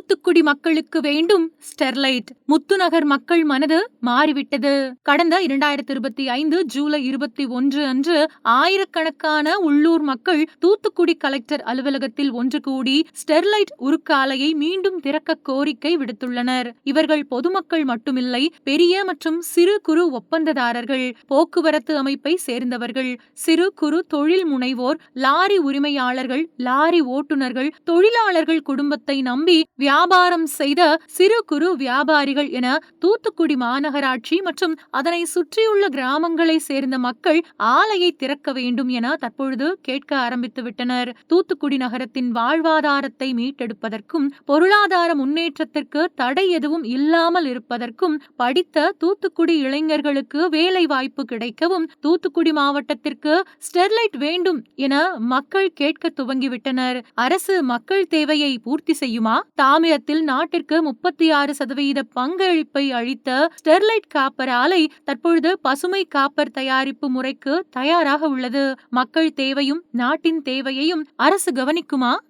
தூத்துக்குடி மக்களுக்கு வேண்டும் ஸ்டெர்லைட். முத்துநகர் மக்கள் மனது மாறிவிட்டது. கடந்த 2025 ஜூலை 21 அன்று ஆயிரக்கணக்கான உள்ளூர் மக்கள் தூத்துக்குடி கலெக்டர் அலுவலகத்தில் ஒன்று கூடி ஸ்டெர்லைட் உருக்காலையை மீண்டும் திறக்க கோரிக்கை விடுத்துள்ளனர். இவர்கள் பொதுமக்கள் மட்டுமில்லை, பெரிய மற்றும் சிறு குறு ஒப்பந்ததாரர்கள், போக்குவரத்து அமைப்பை சேர்ந்தவர்கள், சிறு குறு தொழில் முனைவோர், லாரி உரிமையாளர்கள், லாரி ஓட்டுநர்கள், தொழிலாளர்கள் குடும்பத்தை நம்பி வியாபாரம் செய்த சிறு குறு வியாபாரிகள் என தூத்துக்குடி மாநகராட்சி மற்றும் அதனை சுற்றியுள்ள கிராமங்களை சேர்ந்த மக்கள் ஆலையை திறக்க வேண்டும் என தற்பொழுது கேட்க ஆரம்பித்து விட்டனர். தூத்துக்குடி நகரத்தின் வாழ்வாதாரத்தை மீட்டெடுப்பதற்கும் பொருளாதார முன்னேற்றத்திற்கு தடை எதுவும் இல்லாமல் இருப்பதற்கும் படித்த தூத்துக்குடி இளைஞர்களுக்கு வேலை வாய்ப்பு கிடைக்கவும் தூத்துக்குடி மாவட்டத்திற்கு ஸ்டெர்லைட் வேண்டும் என மக்கள் கேட்க துவங்கிவிட்டனர். அரசு மக்கள் தேவையை பூர்த்தி செய்யுமா? தாமிரத்தில் நாட்டிற்கு 36% பங்களிப்பை அளித்த ஸ்டெர்லைட் காப்பர் ஆலை தற்பொழுது பசுமை காப்பர் தயாரிப்பு முறைக்கு தயாராக உள்ளது. மக்கள் தேவையும் நாட்டின் தேவையையும் அரசு கவனிக்குமா?